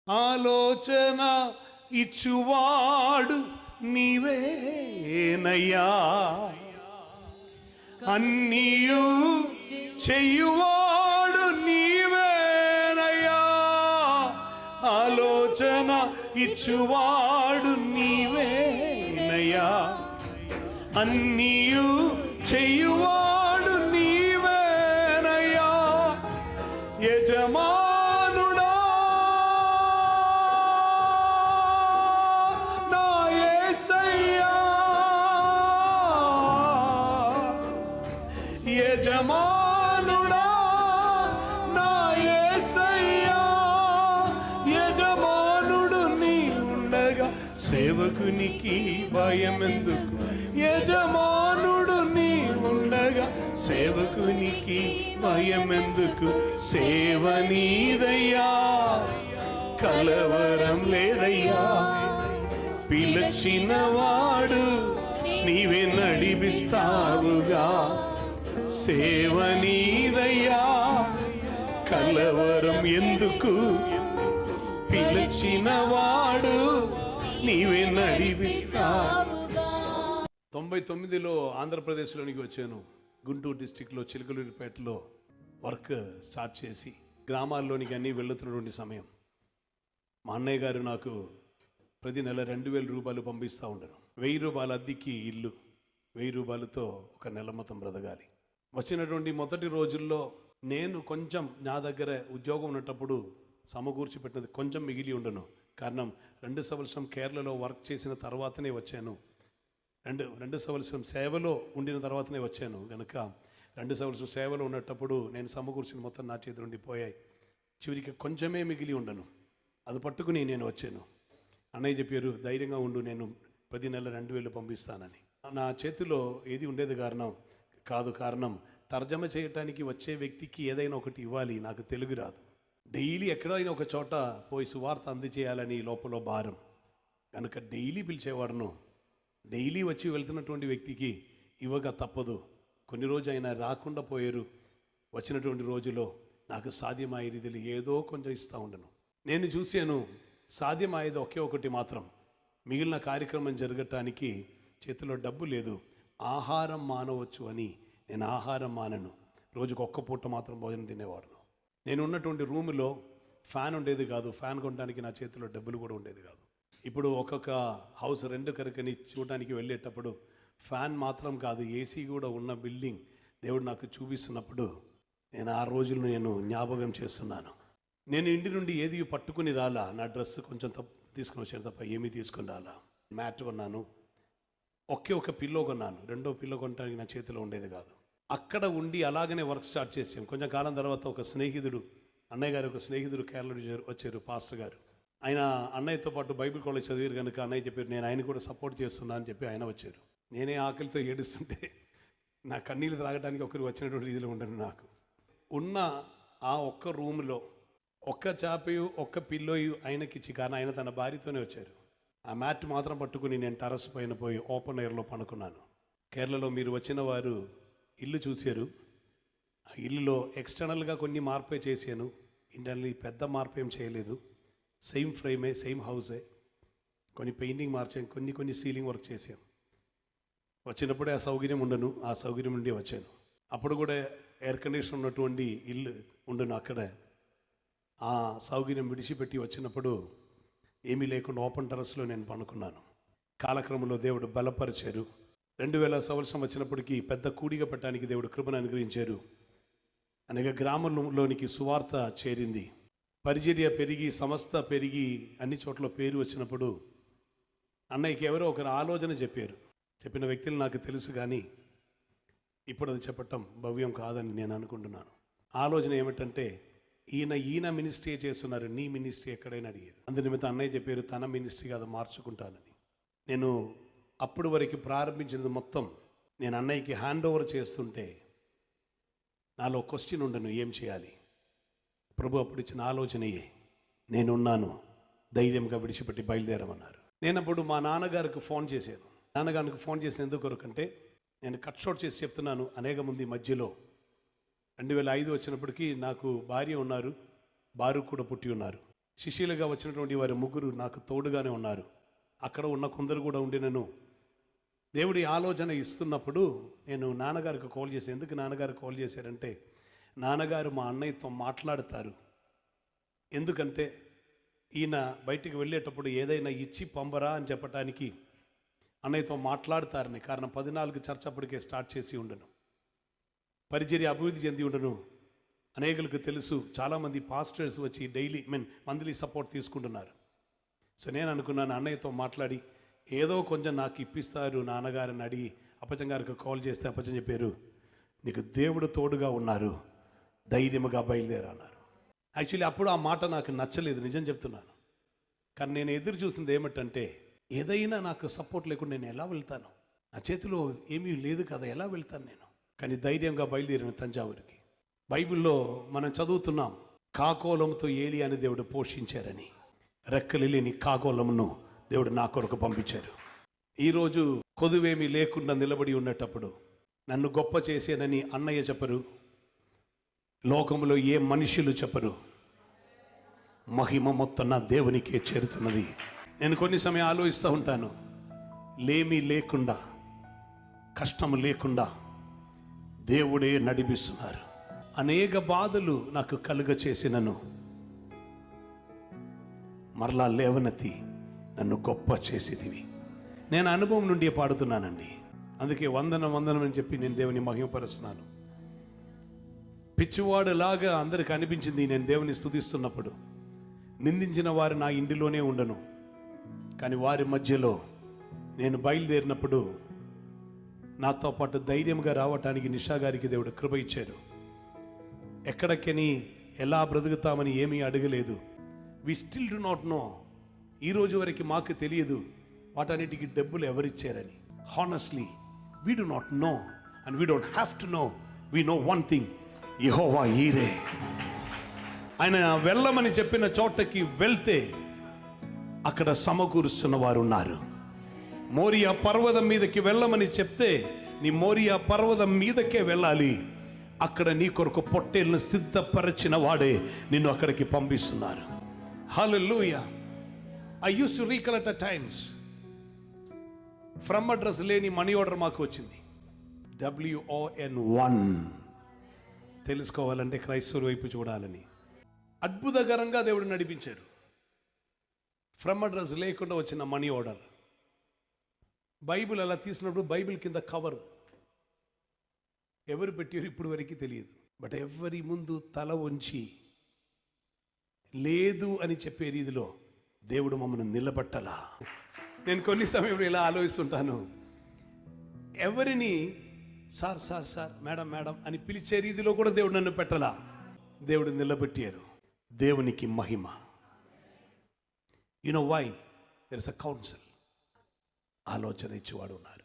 ఆలోచన ఇచ్చువాడు నీవేనయ్యా, అన్నీయు చెయ్యువాడు నీవేనయ్యా. ఆలోచన ఇచ్చువాడు నీవేనయ్యా, అన్నీయు చెయ్యువాడు నీవేనయ్యా. యజమానుడా నా యేసయ్యా, యజమానుడా నా యేసయ్యా. యజమానుడు నీ ఉండగా సేవకునికి భయమెందుకు? యజమానుడు నీ ఉండగా సేవకునికి భయమెందుకు? సేవ నీదయ్యా, కలవరం లేదయ్యా. పిలిచిన వాడు నీవే నడిపిస్తావుగా. సేవ నీదయ్యా, కలవరం ఎందుకు? పిలిచిన వాడు నీవే నడిపిస్తావు. 99లో ఆంధ్రప్రదేశ్లోనికి వచ్చాను. గుంటూరు డిస్టిక్లో చిలకలూరిపేటలో వర్క్ స్టార్ట్ చేసి గ్రామాల్లోనికి అన్నీ వెళుతున్నటువంటి సమయం మా అన్నయ్య గారు నాకు ప్రతి నెల 2000 రూపాయలు పంపిస్తూ ఉండను. 1000 రూపాయల అద్దెకి ఇల్లు, 1000 రూపాయలతో ఒక నెల మొత్తం బ్రతకాలి. వచ్చినటువంటి మొదటి రోజుల్లో నేను కొంచెం నా దగ్గర ఉద్యోగం ఉన్నప్పుడు సమకూర్చి పెట్టినది కొంచెం మిగిలి ఉండను. కారణం 2 సంవత్సరం కేరళలో వర్క్ చేసిన తర్వాతనే వచ్చాను. రెండు సంవత్సరం సేవలో ఉండిన తర్వాతనే వచ్చాను కనుక 2 సంవత్సరం సేవలో ఉన్నప్పుడు నేను సమకూర్చిన మొత్తం నా చేతి నుండి పోయాయి. చివరికి కొంచెమే మిగిలి ఉండను. అది పట్టుకుని నేను వచ్చాను. అన్నయ్య చెప్పారు, ధైర్యంగా ఉండు, నేను ప్రతి నెల 2000 పంపిస్తానని. నా చేతిలో ఏది ఉండేది కారణం తర్జమ చేయటానికి వచ్చే వ్యక్తికి ఏదైనా ఒకటి ఇవ్వాలి. నాకు తెలుగు రాదు. డైలీ ఎక్కడైనా ఒక చోట పోయి సువార్త అందజేయాలని లోపల భారం కనుక డైలీ పిలిచేవాడును. డైలీ వచ్చి వెళ్తున్నటువంటి వ్యక్తికి ఇవ్వగా తప్పదు. కొన్ని రోజు అయినా రాకుండా పోయారు. వచ్చినటువంటి రోజులో నాకు సాధ్యమయ్యే రీతిలో ఏదో కొంచెం ఇస్తూ ఉండను. నేను చూశాను, సాధ్యమయ్యేది ఒకే ఒకటి మాత్రం, మిగిలిన కార్యక్రమం జరగటానికి చేతిలో డబ్బు లేదు, ఆహారం మానవచ్చు అని. నేను ఆహారం మానను. రోజుకు ఒక్క పూట మాత్రం భోజనం తినేవాడును. నేను ఉన్నటువంటి రూములో ఫ్యాన్ ఉండేది కాదు. ఫ్యాన్ కొనడానికి నా చేతిలో డబ్బులు కూడా ఉండేది కాదు. ఇప్పుడు ఒక్కొక్క హౌస్ రెంట్ కనుకని చూడడానికి వెళ్ళేటప్పుడు ఫ్యాన్ మాత్రం కాదు, ఏసీ కూడా ఉన్న బిల్డింగ్ దేవుడు నాకు చూపిస్తున్నప్పుడు నేను ఆ రోజులను నేను జ్ఞాపకం చేస్తున్నాను. నేను ఇంటి నుండి ఏది పట్టుకుని రాలా. నా డ్రెస్ కొంచెం తీసుకుని వచ్చాను తప్ప ఏమీ తీసుకుని రాలా. మ్యాట్ కొన్నాను, ఒక పిల్లో కొన్నాను. 2వ పిల్లో కొనడానికి నా చేతిలో ఉండేది కాదు. అక్కడ ఉండి అలాగనే వర్క్ స్టార్ట్ చేసాం. కొంచెం కాలం తర్వాత ఒక స్నేహితుడు, అన్నయ్య గారు ఒక స్నేహితుడు కేరళ వచ్చారు, పాస్టర్ గారు. ఆయన అన్నయ్యతో పాటు బైబిల్ కాలేజ్ చదివారు కనుక అన్నయ్య చెప్పారు, నేను ఆయన కూడా సపోర్ట్ చేస్తున్నా అని చెప్పి ఆయన వచ్చారు. నేనే ఆకలితో ఏడుస్తుంటే నా కన్నీళ్ళు త్రాగడానికి ఒకరు వచ్చినటువంటి రీతిలో ఉండను. నాకు ఉన్న ఆ ఒక్క రూమ్లో ఒక్క చాపయు ఒక్క పిల్లోయు ఆయనకిచ్చి, కానీ ఆయన తన భార్యతోనే వచ్చారు. ఆ మ్యాట్ మాత్రం పట్టుకుని నేను టెర్రస్ పైన పోయి ఓపెన్ ఎయిర్లో పడుకున్నాను. కేరళలో మీరు వచ్చిన వారు ఇల్లు చూశారు. ఆ ఇల్లులో ఎక్స్టర్నల్గా కొన్ని మార్పే చేశాను, ఇంటర్నల్లీ పెద్ద మార్పు ఏం చేయలేదు. సేమ్ ఫ్రేమే, సేమ్ హౌసే. కొన్ని పెయింటింగ్ మార్చాం, కొన్ని సీలింగ్ వర్క్ చేసాం. వచ్చినప్పుడే ఆ సౌకర్యం ఉండను, ఆ సౌకర్యం నుండి వచ్చాను. అప్పుడు కూడా ఎయిర్ కండిషన్ ఉన్నటువంటి ఇల్లు ఉండను. అక్కడే ఆ సౌకర్యం విడిచిపెట్టి వచ్చినప్పుడు ఏమీ లేకుండా ఓపెన్ టెర్రస్లో నేను పడుకున్నాను. కాలక్రమంలో దేవుడు బలపరిచారు. 2000 సంవత్సరం వచ్చినప్పటికీ పెద్ద కూడిగా పెట్టడానికి దేవుడు కృపను అనుగ్రహించారు. అనేక గ్రామంలోనికి సువార్త చేరింది. పరిచర్య పెరిగి, సంస్థ పెరిగి, అన్ని చోట్ల పేరు వచ్చినప్పుడు అన్నయ్యకి ఎవరో ఒకరు ఆలోచన చెప్పిన వ్యక్తులు నాకు తెలుసు, కానీ ఇప్పుడు అది చెప్పటం భవ్యం కాదని నేను అనుకుంటున్నాను. ఆలోచన ఏమిటంటే, ఈయన మినిస్ట్రీ చేస్తున్నారు, నీ మినిస్ట్రీ ఎక్కడైనా అడిగారు. అందునిమిత్తం అన్నయ్య చెప్పారు, తన మినిస్ట్రీగా అది మార్చుకుంటానని. నేను అప్పుడు వరకు ప్రారంభించినది మొత్తం నేను అన్నయ్యకి హ్యాండ్ ఓవర్ చేస్తుంటే నాలో క్వశ్చన్ ఉండను, ఏం చేయాలి? ప్రభు అప్పుడు ఇచ్చిన ఆలోచనయే, నేనున్నాను, ధైర్యంగా విడిచిపెట్టి బయలుదేరమన్నారు. నేను అప్పుడు మా నాన్నగారికి ఫోన్ చేశాను. నాన్నగారికి ఫోన్ చేసిన ఎందుకొరకంటే, నేను కట్ షాట్ చేసి చెప్తున్నాను, అనేక మంది మధ్యలో 2005 వచ్చినప్పటికీ నాకు భార్య ఉన్నారు, బారు కూడా పుట్టి ఉన్నారు. శిష్యులుగా వచ్చినటువంటి వారి ముగ్గురు నాకు తోడుగానే ఉన్నారు. అక్కడ ఉన్న కొందరు కూడా ఉండి నన్ను దేవుడి ఆలోచన ఇస్తున్నప్పుడు నేను నాన్నగారికి కాల్ చేశాను. ఎందుకు నాన్నగారు కాల్ చేశారంటే, నాన్నగారు మా అన్నయ్యతో మాట్లాడతారు. ఎందుకంటే ఈయన బయటికి వెళ్ళేటప్పుడు ఏదైనా ఇచ్చి పంపరా అని చెప్పడానికి అన్నయ్యతో మాట్లాడతారని. కారణం 14 చర్చ్ అప్పటికే స్టార్ట్ చేసి ఉండను, పరిచర్య అభివృద్ధి చెంది ఉండను. అనేకులకు తెలుసు, చాలామంది పాస్టర్స్ వచ్చి డైలీ మంత్లీ సపోర్ట్ తీసుకుంటున్నారు. సో నేను అనుకున్నాను, అన్నయ్యతో మాట్లాడి ఏదో కొంచెం నాకు ఇప్పిస్తారు నాన్నగారిని అడిగి అప్పచ్చం గారికి కాల్ చేస్తే అప్పచ్చం చెప్పారు, నీకు దేవుడు తోడుగా ఉన్నారు, ధైర్యముగా బయలుదేరన్నారు. యాక్చువల్లీ అప్పుడు ఆ మాట నాకు నచ్చలేదు, నిజం చెప్తున్నాను. కానీ నేను ఎదురు చూసింది ఏమిటంటే, ఏదైనా నాకు సపోర్ట్ లేకుండా నేను ఎలా వెళ్తాను? నా చేతిలో ఏమీ లేదు కదా, ఎలా వెళ్తాను నేను? కానీ ధైర్యంగా బయలుదేరిన తంజావూరుకి. బైబిల్లో మనం చదువుతున్నాం, కాకోలంతో ఏలియాని దేవుడు పోషించారని. రెక్కలు లేని కాకోలమును దేవుడు నా కొరకు పంపించారు. ఈరోజు కొదువేమీ లేకుండా నిలబడి ఉన్నటప్పుడు నన్ను గొప్ప చేసేనని అన్నయ్య చెప్పరు, లోకంలో ఏ మనుషులు చెప్పరు, మహిమ మొత్తం నా దేవునికే చేరుతున్నది. నేను కొన్ని సమయం ఆలోచిస్తూ ఉంటాను, లేమీ లేకుండా, కష్టము లేకుండా దేవుడే నడిపిస్తున్నారు. అనేక బాధలు నాకు కలుగ చేసినను మరలా లేవనెత్తి నన్ను గొప్ప చేసేదివి. నేను అనుభవం నుండి పాడుతున్నానండి. అందుకే వందనం అని చెప్పి నేను దేవుని మహిమపరుస్తున్నాను. పిచ్చివాడులాగా అందరికి అనిపించింది నేను దేవుని స్తుతిస్తున్నప్పుడు. నిందించిన వారు నా ఇంటిలోనే ఉండను, కానీ వారి మధ్యలో నేను బయలుదేరినప్పుడు నాతో పాటు ధైర్యంగా రావటానికి నిషా గారికి దేవుడు కృప ఇచ్చారు. ఎక్కడికని ఎలా బ్రతుకుతామని ఏమీ అడగలేదు. We still do not know. ఈరోజు వరకు మాకు తెలియదు వాటన్నిటికీ డబ్బులు ఎవరిచ్చారని. Honestly we do not know and we don't have to know. We know one thing, Jehovah Jireh. ఆయన వెళ్ళమని చెప్పిన చోటకి వెళ్తే అక్కడ సమకూరుస్తున్న వారు ఉన్నారు. మోరియా పర్వతం మీదకి వెళ్ళమని చెప్తే నీ మోరియా పర్వతం మీదకే వెళ్ళాలి. అక్కడ నీ కొరకు పొట్టేళ్ళను సిద్ధపరిచిన వాడే నిన్ను అక్కడికి పంపిస్తున్నారు. Hallelujah. I use to recollect at times. From address లేని మనీ ఆర్డర్ మాకు వచ్చింది. WON. తెలుసుకోవాలంటే క్రైస్తవుల వైపు చూడాలని. అద్భుతకరంగా దేవుడు నడిపించాడు. ఫ్రమ్ అడ్రస్ లేకుండా వచ్చిన మనీ ఆర్డర్. బైబిల్ అలా తీసినప్పుడు బైబిల్ కింద కవర్ ఎవరు పెట్టారు ఇప్పుడు వరకు తెలియదు. బట్ ఎవరి ముందు తల వంచి లేదు అని చెప్పే రీతిలో దేవుడు మమ్మల్ని నిలబట్టలా. నేను కొన్ని సమయంలో ఇలా ఆలోచిస్తుంటాను, ఎవరిని sir sir sir madam madam అని పిలిచే రీతిలో కూడా దేవుడు నన్ను పెట్టలా. దేవుడు నిలబెట్టారు. దేవునికి మహిమ. You know why? There is a council. ఆలోచన ఇచ్చేవాడు ఉన్నారు.